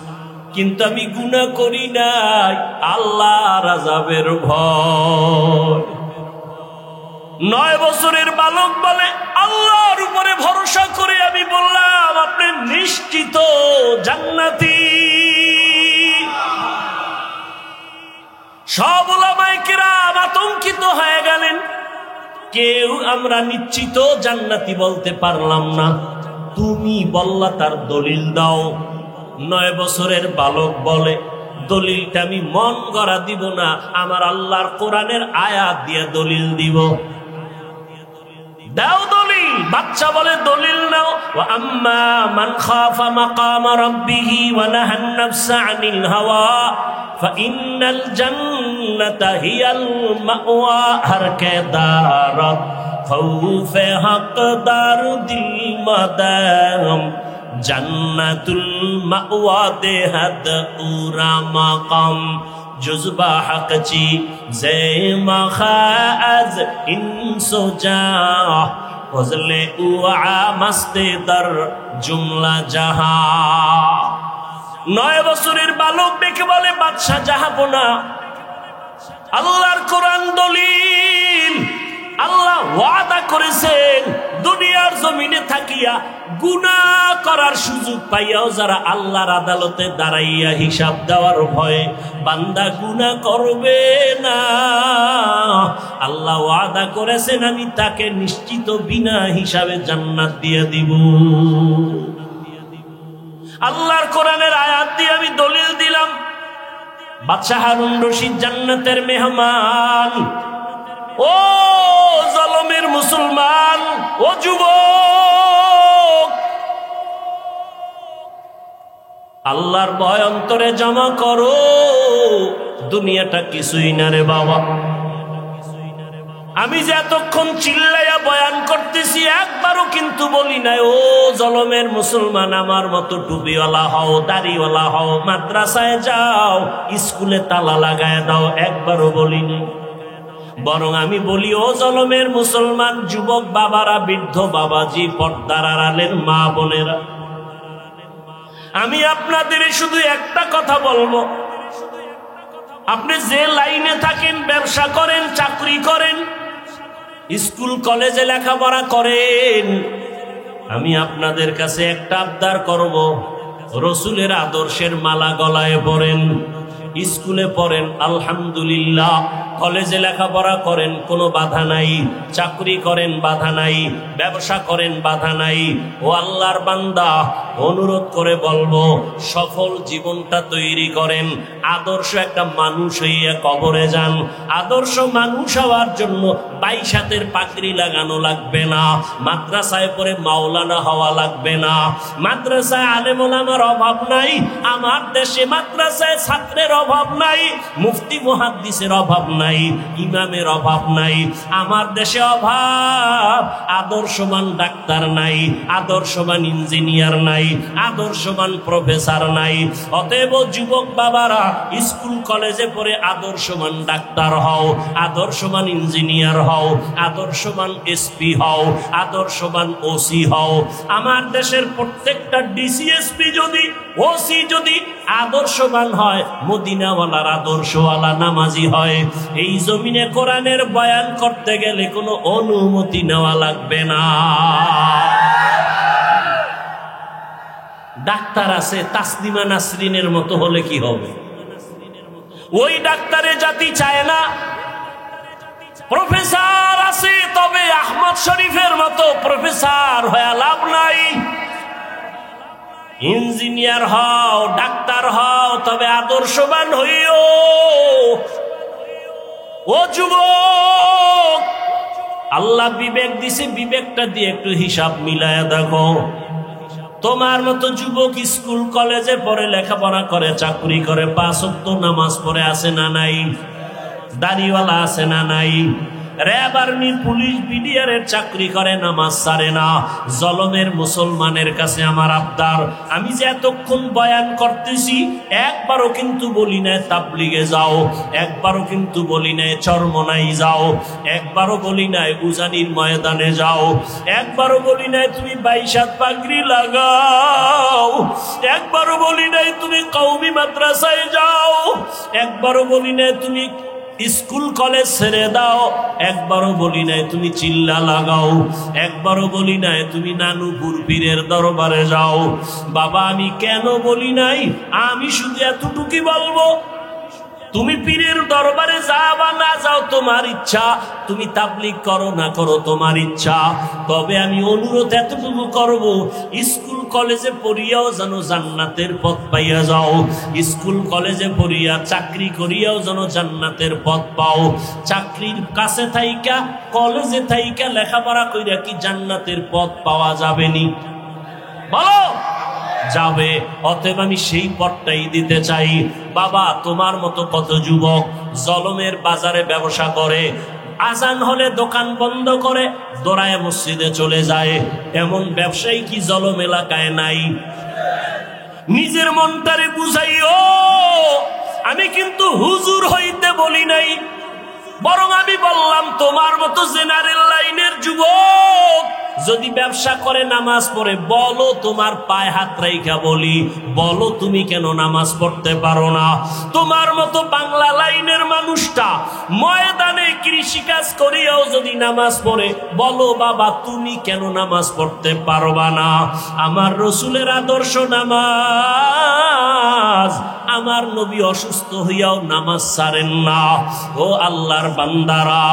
কিন্তু আমি গুনাহ করি নাই আল্লাহর আযাবের ভয়। 9 বছরের বালক বলে আল্লাহর উপরে ভরসা করে আমি বললাম আপনি নিশ্চিত জান্নাতি। সব উলামায়ে কেরাম আতঙ্কিত হয়ে গেলেন, কেউ আমরা নিশ্চিত জান্নাতি বলতে পারলাম না। তুমি বললা তার দলিল দাও। 9 বছরের বালক বলে দলিলটা আমি মন গড়া দিব না, আমার আল্লাহর কোরআনের আয়াত দিয়ে দলিল দিব। দাও দলিল। বাচ্চা বলে দলিল নাও। ওয়া আম্মা মান খাফা মাকাম রাব্বিহি ওয়া নাহান নাফসা আনিল হাওয়া ফাইন্নাল জান্নাতা হিয়াল মাওয়া। হর কে দারত খৌফে হকদার দিল মাদাম জান্নাতুল মাওয়া দেহাত উরা মাকাম জুজবা হাকচি জে মাখাজ ইনসোজা ফজলে উআ মাস্তে দর জুমলা জাহা। 9 বছরের বালক ডেকে বলে, বাদশা জাহাপনা, আল্লাহর কোরআন দলিল, আল্লাহ ওয়াদা করেছেন দুনিয়ার জমিনে থাকিয়া গুনাহ করার সুযোগ পাইয়াও যারা আল্লাহর আদালতে দাঁড়াইয়া হিসাব দেওয়ার ভয়ে বান্দা গুনাহ করবে না, আল্লাহ ওয়াদা করেছেন আমি তাকে নিশ্চিত বিনা হিসাবে জান্নাত দিয়ে দিব। আল্লাহর কোরআনের আয়াত দিয়ে আমি দলিল দিলাম। বাদশা হারুন রশিদ জান্নাতের মেহমান। ও জলমের মুসলমান, ও যুবক, আল্লাহর ভয় অন্তরে জমা করো। দুনিয়াটা কিছুই না রে বাবা। আমি যে এতক্ষণ চিল্লাইয়া বয়ান করতেছি একবারও কিন্তু বলি নাই ও জলমের মুসলমান আমার মতো টুপিওয়ালা হও, দাড়িওয়ালা হও, মাদ্রাসায় যাও, স্কুলে তালা লাগায় দাও, একবারও বলি নাই। বরং আমি বলি ও জলমের মুসলমান যুবক বাবারা, বৃদ্ধ বাবাজি, পর্দার আড়ালের মা বোনেরা, আমি আপনাদের শুধু একটা কথা বলবো। আপনি যে লাইনে থাকেন, ব্যবসা করেন, চাকরি করেন, স্কুল কলেজে লেখাপড়া করেন, আমি আপনাদের কাছে একটা আবদার করব, রসুলের আদর্শের মালা গলায় পরেন, স্কুলে পড়েন আলহামদুলিল্লাহ, কলেজে লেখাপড়া করেন কোনো বাধা নাই, চাকরি করেন বাধা নাই, ব্যবসা করেন বাধা নাই। ও আল্লাহর বান্দা, অনুরোধ করে বলবো সফল জীবনটা তৈরি করেন, আদর্শ একটা মানুষ হইয়া কবরে যান। আদর্শ মানুষ হওয়ার জন্য 22 হাতের পাগড়ি লাগানো লাগবে না, মাদ্রাসায় পড়ে মাওলানা হওয়া লাগবে না, মাদ্রাসায় আলেম ওলামার অভাব নাই, আমার দেশে মাদ্রাসায় ছাত্রের অভাব নাই, মুফতি মুহাদ্দিসের অভাব নাই, ইমামের অভাব নাই। আমার দেশে অভাব আদর্শবান ডাক্তার নাই, আদর্শবান ইঞ্জিনিয়ার নাই, আদর্শবান প্রফেসর নাই। অতএব যুবক বাবারা, স্কুল কলেজে পড়ে আদর্শবান ডাক্তার হও, আদর্শবান ইঞ্জিনিয়ার হও, আদর্শবান এসপি হও, আদর্শবান ওসি হও। আমার দেশের প্রত্যেকটা ডিসিএসপি যদি, ওসি যদি আদর্শবান হয়, মদিনাওয়ালার আদর্শওয়ালা নামাজি হয়, এই জমিনে কোরআনের বয়ান করতে গেলে কোনো অনুমতি নেওয়া লাগবে না। ডাক্তার আছে তাসলিমা নাসরিনের মতো হলে কি হবে? ওই ডাক্তারে জাতি চায় না। প্রফেসর আছে, তবে আহমদ শরীফের মতো প্রফেসর হয়ে লাভ নাই। ইঞ্জিনিয়ার হও, ডাক্তার হও, তবে আদর্শবান হইও। ও যুবক, আল্লাহ বিবেক দিছে, বিবেকটা দিয়ে একটু হিসাব মিলায়া দেখো। তোমার মতো যুবক স্কুল কলেজে পড়ে, লেখাপড়া করে, চাকরি করে, 5 ওয়াক্ত নামাজ পড়ে আছে না নাই? দাড়িওয়ালা আছে না নাই? র‍্যাব, আর্মি, পুলিশ, বিডিআরের চাকরি করে, নামাজ ছাড়ে না। জলমের মুসলমানের কাছে আমার আবদার, আমি যে এতক্ষণ বয়ান করতেছি একবারও কিন্তু বলি নাই তাবলিগে যাও, একবারও কিন্তু বলি নাই চরমনাই যাও, একবারও বলি নাই উজানির ময়দানে যাও, একবারও বলি নাই তুমি 22 হাত পাগড়ি লাগাও, একবারও বলি নাই তুমি কওমি মাদ্রাসায় যাও, একবারও বলি নাই তুমি স্কুল কলেজ ছেড়ে দাও, একবারও বলি নাই তুমি চিল্লা লাগাও, একবারও বলি নাই তুমি নানুপুর পীরের দরবারে যাও। বাবা, আমি কেন বলি নাই? আমি শুধু এতটুকুই বলবো, তুমি পীরের দরবারে যাও বা না যাও তোমার ইচ্ছা, তুমি তাবলীগ করো না করো তোমার ইচ্ছা। তবে আমি অনুরোধ এতটুকু করব, স্কুল কলেজে পড়িয়াও যেন জান্নাতের পথ পাইয়া যাও, স্কুল কলেজে পড়িয়া চাকরি করিয়াও যেন জান্নাতের পথ পাও। চাকরির কাছে থাইকা, কলেজে থাইকা লেখাপড়া কইরা কি জান্নাতের পথ পাওয়া যাবে নি? বলো, যাবে। অতএব আমি সেই পথটাই দিতে চাই। বাবা, তোমার মতো কত যুবক জলমের বাজারে ব্যবসা করে, আজান হলে দোকান বন্ধ করে দৌড়ায় মসজিদে চলে যায়। এমন ব্যবসায়ী কি জলম এলাকায় নাই? নিজের মনটারে বুঝাইও, আমি কিন্তু হুজুর হইতে বলি নাই, বরং আমি বললাম তোমার মতো জেনারেল লাইনের যুবক যদি ব্যবসা করে নামাজ পড়ে, বলো তোমার পায়ে হাত রাইখা বলি, বলো তুমি কেন নামাজ পড়তে পারো না? তোমার মতো বাংলা লাইনের মানুষটা ময়দানে কৃষিকাজ করিয়াও যদি নামাজ পড়ে, বলো বাবা তুমি কেন নামাজ পড়তে পারবা না? আমার রসুলের আদর্শ নামাজ, আমার নবী অসুস্থ হইয়াও নামাজ ছাড়েন না। ও আল্লাহর বান্দারা,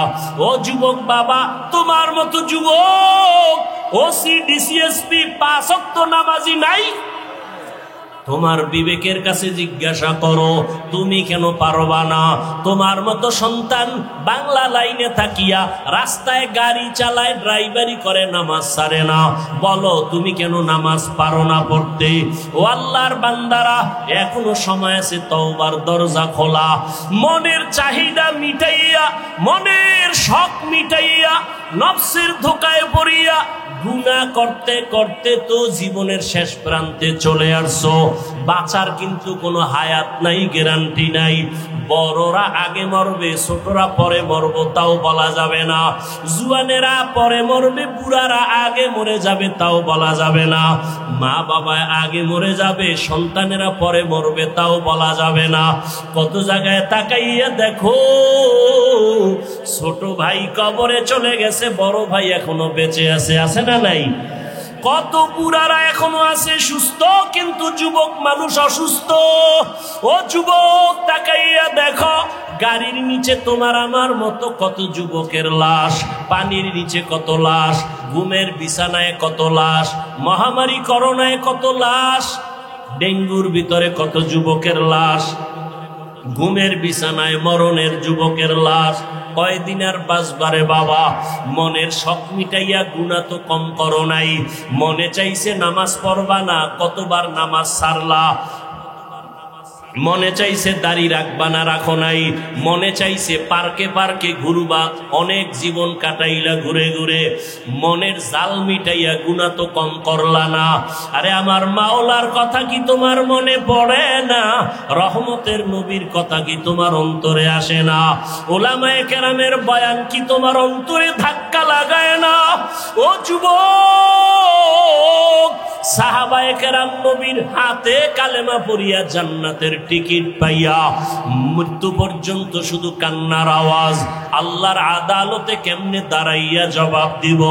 ও যুবক বাবা, তোমার মতো যুবক ওসি ডিসিএসপি 5 ওয়াক্ত নামাজি নাই? তোমার বিবেকের কাছে জিজ্ঞাসা করো, তুমি কেন পারবা না? তোমার মতো সন্তান বাংলা লাইনে থাকিয়া রাস্তায় গাড়ি চালায়, ড্রাইভারি করে, নামাজ ছাড়ে না, বলো তুমি কেন নামাজ পারো না পড়তে? ও আল্লাহর বান্দারা, এখনো সময় আছে, তওবার দরজা খোলা। মনের চাহিদা মিটাইয়া, মনের শখ মিটাইয়া, নফসের ধোকায় পড়িয়া গুনাহ করতে করতে তো জীবনের শেষ প্রান্তে চলে আসছো। বাঁচার কিন্তু কোনো হায়াত নাই, গ্যারান্টি নাই। বড়রা আগে মরবে, ছোটরা পরে মরবো, তাও বলা যাবে না। জুয়ানেরা পরে মরবে, বুড়ারা আগে মরে যাবে, তাও বলা যাবে না। মা বাবা আগে মরে যাবে, সন্তানেরা পরে মরবে, তাও বলা যাবে না। কত জায়গায় তাকাইয়া দেখো, ছোট ভাই কবরে চলে গেছে, বড় ভাই এখনো বেঁচে আছে, আছে না নাই? কত বুড়ারা এখনো আছে সুস্থ, কিন্তু যুবক মানুষ অসুস্থ। ও যুবক, তাকাইয়া দেখো, গাড়ির নিচে তোমার আমার মতো কত যুবকের লাশ, পানির নিচে কত লাশ, ঘুমের বিছানায় কত লাশ, মহামারী করোনায় কত লাশ, ডেঙ্গুর ভিতরে কত যুবকের লাশ, ঘুমের বিছানায় মরণের যুবকের লাশ। কয়দিন আর বাঁচবারে বাবা? মনের শখ মিটাইয়া গুনাহ তো কম করো নাই। মনে চাইছে নামাজ পড়বা না, কতবার নামাজ ছাড়লা। মনে চাইছে দাড়ি রাখবা না, রাখো নাই। মনে চাইছে পার্কে পার্কে ঘুরবা, অনেক জীবন কাটাইলা ঘুরে ঘুরে। মনের জাল মিটাইয়া গুনাহ তো কম করলা না। আরে আমার মাওলার কথা কি তোমার মনে পড়ে না? রহমতের নবীর কথা কি তোমার অন্তরে আসে না? ওলামায়ে কেরামের বয়ান কি তোমার অন্তরে ধাক্কা লাগায় না? ও যুবক, সাহাবায়ে কেরাম নবীর হাতে কালেমা পড়িয়া জান্নাতের টিকিট পাইয়া মৃত্যু পর্যন্ত শুধু কান্নার আওয়াজ। আল্লাহর আদালতে কেমনে দাঁড়াইয়া জবাব দিব?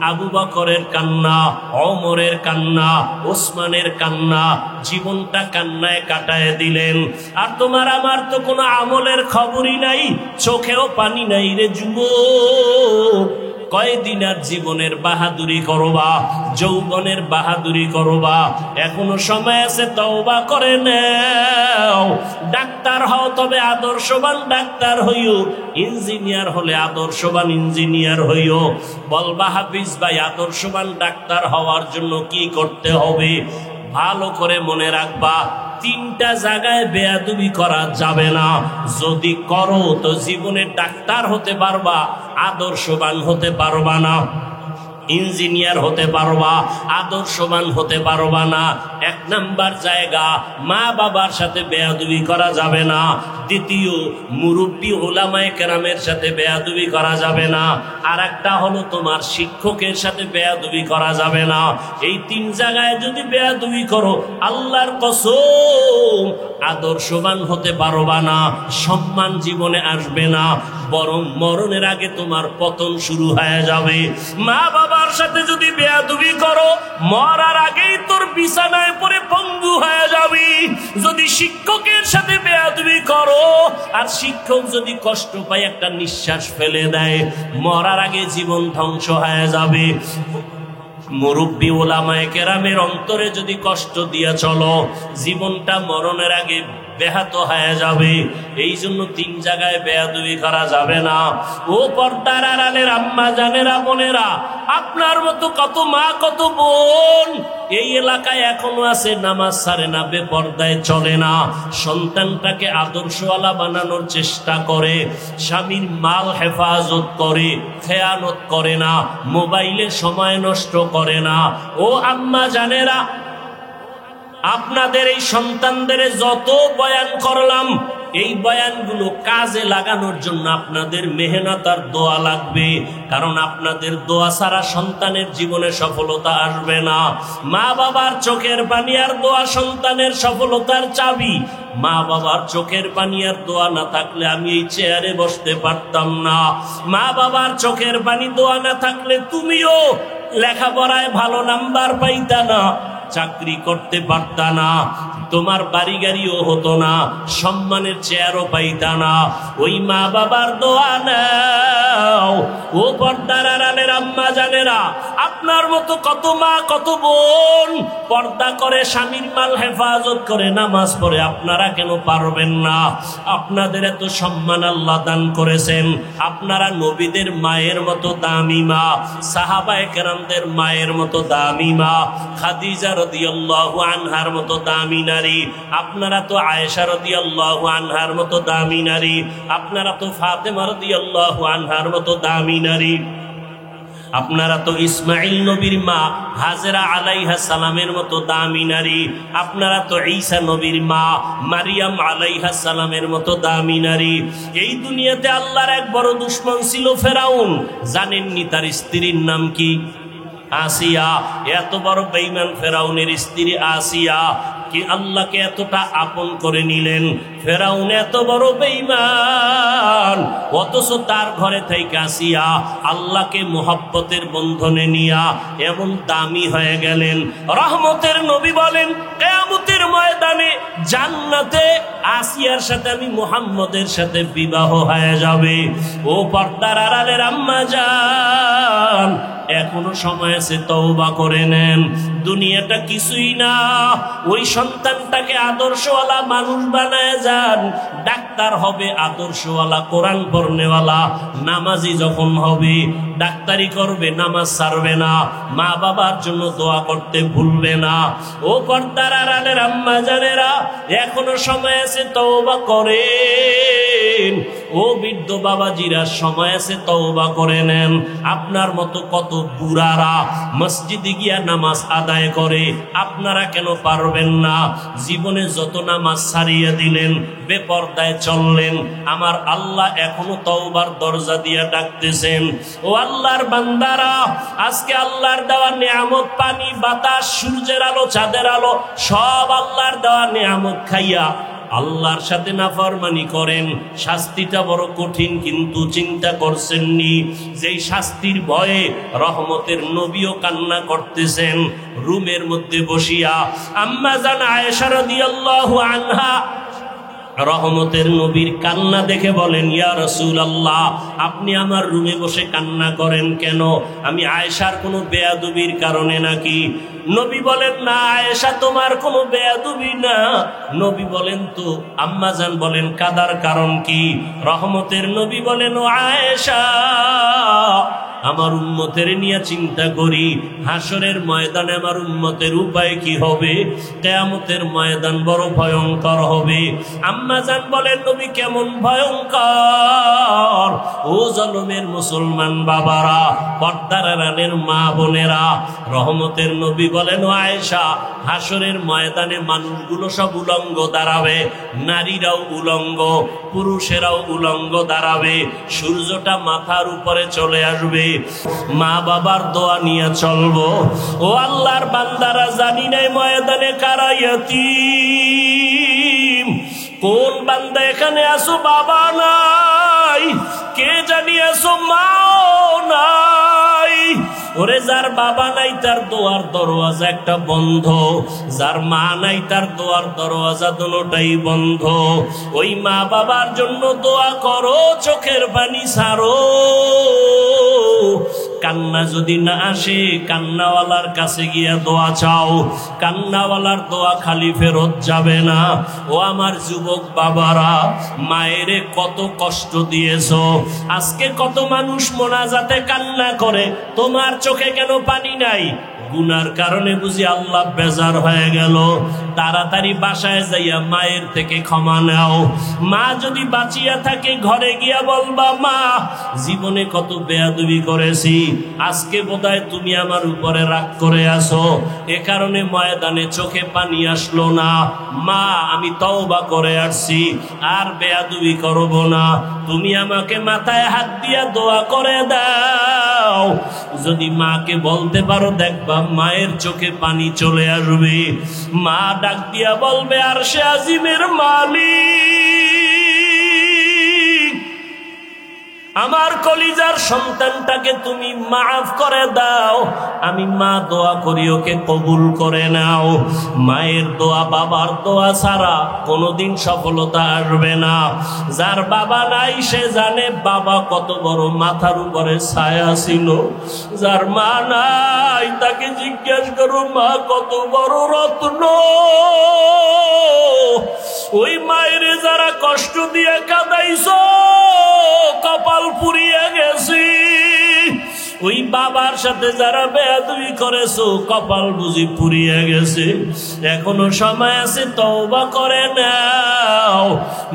আবু বকরের কান্না, ওমরের কান্না, ওসমানের কান্না, জীবনটা কান্নায় কাটায় দিলেন। আর তোমার আমার তো কোনো আমলের খবরই নাই, চোখেও পানি নাই রে যুবক। কয়দিন আর জীবনের বাহাদুরি করবা, যৌবনের বাহাদুরি করবা? এখনো সময় আছে, তওবা করে নাও। ডাক্তার হও, তবে আদর্শবান ডাক্তার হইও। ইঞ্জিনিয়ার হলে আদর্শবান ইঞ্জিনিয়ার হইও। বলবা হাফিজ ভাই, আদর্শবান ডাক্তার হওয়ার জন্য কি করতে হবে? ভালো করে মনে রাখবা, 3টা জায়গায় বেয়াদবি করা যাবে না। যদি করো তো জীবনে ডাক্তার হতে পারবা, আদর্শবান হতে পারবা না। ইঞ্জিনিয়ার হতে পারবা, আদর্শবান হতে পারবা না। 1 নাম্বার জায়গা, মা বাবার সাথে বেয়াদবি করা যাবে না। দ্বিতীয়, মুরব্বী ওলামায়ে কেরামের সাথে বেয়াদবি করা যাবে না। আর একটা হলো তোমার শিক্ষকের সাথে বেয়াদবি করা যাবে না। এই 3 জায়গায় যদি বেয়াদবি করো, আল্লাহর কসম আদর্শবান হতে পারবা না, সম্মান জীবনে আসবে না, বরং মরণের আগে তোমার পতন শুরু হয়ে যাবে। মা বাবার সাথে যদি বেয়াদবি করো, মরার আগেই তোর বিছানায় পড়ে পঙ্গু হয়ে যাবি। যদি শিক্ষকের সাথে বেয়াদবি করো, আর শিক্ষক যদি কষ্ট পায়, একটা নিঃশ্বাস ফেলে দেয়, মরার আগে জীবন ধ্বংস হয়ে যাবে। মুরব্বী ওলামায়ে কেরামের অন্তরে যদি কষ্ট দিয়া চলো, জীবনটা মরণের আগে ব্যাহত হয়ে যাবে। এই জন্য 3 জায়গায় বেয়াদবি করা যাবে না। ও পর্দার আড়ালের আম্মা জানেরা, বোনেরা, আপনার মতো কত মা কত বোন এই এলাকায় এখনো আছে নামাজ ছাড়ে না, বেপর্দায় চলে না, সন্তানটাকে আদর্শওয়ালা বানানোর চেষ্টা করে, স্বামীর মাল হেফাজত করে, খেয়ানত করে না, মোবাইলে সময় নষ্ট করে না। ও আম্মা জানেরা, আপনাদের এই সন্তানদের যত বয়ান করলাম, এই বয়ানগুলো কাজে লাগানোর জন্য আপনাদের মেহনত আর দোয়া লাগবে। কারণ আপনাদের দোয়া ছাড়া সন্তানের জীবনে সফলতা আসবে না। মা বাবার চোখের পানি আর দোয়া সন্তানের সফলতার চাবি। মা বাবার চোখের পানি আর দোয়া না থাকলে আমি এই চেয়ারে বসতে পারতাম না। মা বাবার চোখের পানি দোয়া না থাকলে তুমিও লেখাপড়ায় ভালো নাম্বার পাইতা না, চাকরি করতে পারতা না, তোমার বাড়ি গাড়িও হতো না, সম্মানের চেয়ারও পাইতা না। ওই মা বাবার দোয়া নাও। ও পর্দার আড়ালের আম্মা জানেরা, আপনার মতো কত মা কত বোন পর্দা করে, স্বামীর মাল হেফাজত করে, নামাজ পড়ে, আপনারা কেন পারবেন না? আপনাদের এত সম্মান আল্লাহ দান করেছেন। আপনারা নবীদের মায়ের মতো দামি মা, সাহাবায়ে কেরামদের মায়ের মতো দামি মা, খাদিজা রাদিয়াল্লাহু আনহার মতো দামি নারী। আপনারা তো আয়েশা রাদিয়াল্লাহু আনহার মতো দামি নারী। আপনারা তো ফাতেমা রাদিয়াল্লাহু আনহার মতো দামি নারী। আপনারা তো ইসমাইল নবীর মা হাজেরা আলাইহা সালামের মতো দামি নারী। আপনারা তো ঈসা নবীর মা মারিয়াম আলাইহা সালামের মতো দামি নারী। এই দুনিয়াতে আল্লাহর এক বড় দুশমন ছিল ফেরাউন। জানেননি তার স্ত্রীর নাম কি? আসিয়া। এত বড় বেঈমান ফেরাউনের স্ত্রী আসিয়া কি আল্লাহকে এতটা আপন করে নিলেন। ফেরাউন এত বড় বেঈমান, অথচ তার ঘরে থেকে আসিয়া আল্লাহকে মোহাব্বতের বন্ধনে নিয়া এমন দামি হয়ে গেলেন। রহমতের নবী বলেন, কিয়ামতের ময়দানে জান্নাতে আসিয়ার সাথে আমি মুহাম্মদের সাথে বিবাহ হয়ে যাবে। ও পর্দার আড়ালের আম্মা জান, এখনো সময় আছে, তওবা করে নেন। দুনিয়াটা কিছুই না। ওই সন্তানটাকে আদর্শওয়ালা মানুষ বানায় যান। ডাক্তার হবে আদর্শওয়ালা, কোরআন পড়নেওয়ালা, নামাজি যখন হবে ডাক্তারি করবে, নামাজ ছাড়বে না, মা বাবার জন্য দোয়া করতে ভুলবে না। ও পর্দার আড়ালের আম্মা জানেরা, এখনো সময় আছে, তওবা করেন। ও বৃদ্ধ বাবাজিরা, সময় আছে, তওবা করে নেন। আপনার মতো কত বুড়ারা মসজিদে গিয়া নামাজ আদায় করে, আপনারা কেন পারবেন না? জীবনে যত নামাজ ছাড়িয়ে দিলেন, বেপর্দায় চললেন, আমার আল্লাহ এখনো তওবার দরজা দিয়া ডাকতেছেন। ও আল্লাহর বান্দারা, আজকে আল্লাহর দেওয়া নিয়ামত, পানি, বাতাস, সূর্যের আলো, চাঁদের আলো, সব আল্লাহর দেওয়া নিয়ামত খাইয়া আল্লাহর সাথে নাফরমানি করেন। শাস্তিটা বড় কঠিন, কিন্তু চিন্তা করছেননি যেই শাস্তির ভয়ে রহমতের নবীও কান্না করতেছেন রুমের মধ্যে বসিয়া। আম্মা জান আয়েশা রাদিয়াল্লাহু আনহা রহমতের নবীর কান্না দেখে বলেন, ইয়া রাসূলুল্লাহ, আপনি আমার রুমে বসে কান্না করেন কেন? আমি আয়েশার কোনো বেয়াদবির কারণে নাকি? নবী বলেন, না আয়েশা, তোমার কোনো বেয়াদবি না। নবী বলেন, তো আম্মাজান বলেন, কাদার কারণ কি? রহমতের নবী বলেন, ও আয়েশা, আমার উম্মতের নিয়ে চিন্তা করি। হাসরের ময়দানে আমার উম্মতের উপায় কি হবে? কিয়ামতের ময়দান বড় ভয়ঙ্কর হবে। আম্মাজান বলেন, নবী কেমন ভয়ঙ্কর? ও জনমের মুসলমান বাবারা, পর্দার আড়ালের মা বোনেরা, রহমতের নবী বলেন, ও আয়েশা, হাসরের ময়দানে মানুষগুলো সব উলঙ্গ দাঁড়াবে, নারীরাও উলঙ্গ, পুরুষেরাও উলঙ্গ দাঁড়াবে, সূর্যটা মাথার উপরে চলে আসবে, মা বাবার দোয়া নিয়ে চলবো। ও আল্লাহর বান্দারা, জানি নাই ময়দানে কারা ইয়াতীম। কোন বান্দা এখানে আসো বাবা নাই, কে জানি আসো মাও নাই। ওরে যার বাবা নাই তার দোয়ার দরওয়াজা একটা বন্ধ, যার মা নাই তার দোয়ার দরওয়াজা দুটোটাই বন্ধ। ওই মা বাবার জন্য দোয়া করো, চোখের পানি ছাড়ো, কান্না যদি না আসে কান্নাওয়ালার কাছে গিয়া দোয়া চাও, কান্নাওয়ালার দোয়া খালি ফেরত যাবে না। ও আমার যুবক বাবারা, মায়েরে কত কষ্ট দিয়েছো। আজকে কত মানুষ মোনাজাতে কান্না করে, তোমার চোখে কেন পানি নাই? গুনার কারণে বুঝি আল্লাহ বেজার হয়ে গেল। তাড়াতাড়ি বাসায় যাইয়া মায়ের থেকে ক্ষমা নাও। মা যদি বাঁচিয়া থাকে ঘরে গিয়া বলবা, মা জীবনে কত বেয়াদবি করেছি, আজকে বোধহয় তুমি আমার উপরে রাগ করে আসো, এ কারণে ময়দানে চোখে পানি আসলো না। মা আমি তওবা করে আসছি, আর বেয়াদবি করব না। তুমি আমাকে মাথায় হাত দিয়া দোয়া করে দাও। যদি মাকে বলতে পারো, দেখবা মায়ের চোখে পানি চলে আসবে। মা ডাক দিয়া বলবে, আরশে আজিমের মালিক, আমার কলিজার সন্তানটাকে তুমি মাফ করে দাও। আমি মা দোয়া করি, ওকে কবুল করে নাও। মায়ের দোয়া বাবার দোয়া ছাড়া কোনোদিন সফলতা আসবে না। যার বাবা নাই সে জানে বাবা কত বড় মাথার উপরে ছায়া ছিল। যার মা নাই তাকে জিজ্ঞেস করো মা কত বড় রত্ন। ওই মায়ের যারা কষ্ট দিয়ে কাঁদাইছো, কপাল পুড়িয়ে গেছি। ওই বাবার সাথে যারা বেয়াদবি করেছো, কপাল বুঝি পুড়িয়ে গেছে। এখনো সময় আছে, তওবা করে নাও।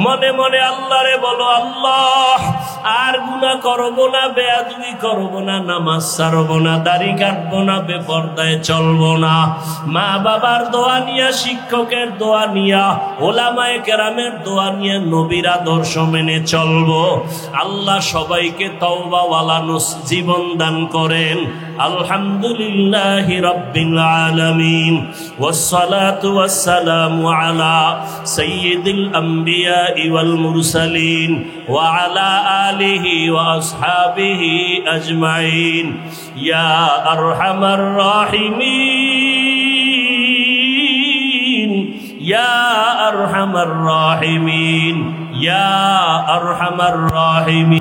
মনে মনে আল্লাহরে বলো, আল্লাহ আর গুনাহ করব না, বেয়াদবি করব না, নামাজ ছাড়ব না, দাড়ি কাটবো না, বেপরদায় চলবো না। মা বাবার দোয়া নিয়া, শিক্ষকের দোয়া নিয়া, ওলামায়ে কেরামের দোয়া নিয়ে নবীর আদর্শ মেনে চলবো। আল্লাহ সবাইকে তওবাওয়ালা জীবন দান করেন। আলহামদুলিল্লাহি রাব্বিল আলামিন, ওয়াসসালাতু ওয়াসসালামু আলা সাইয়্যিদিল আমবিয়া ওয়াল মুরসালিন ওয়া আলা আলিহি ওয়া আসহাবিহি আজমাইন। ইয়া আরহামার রাহিমিন, ইয়া আরহামার রাহিমিন, ইয়া আরহামার রাহিমিন।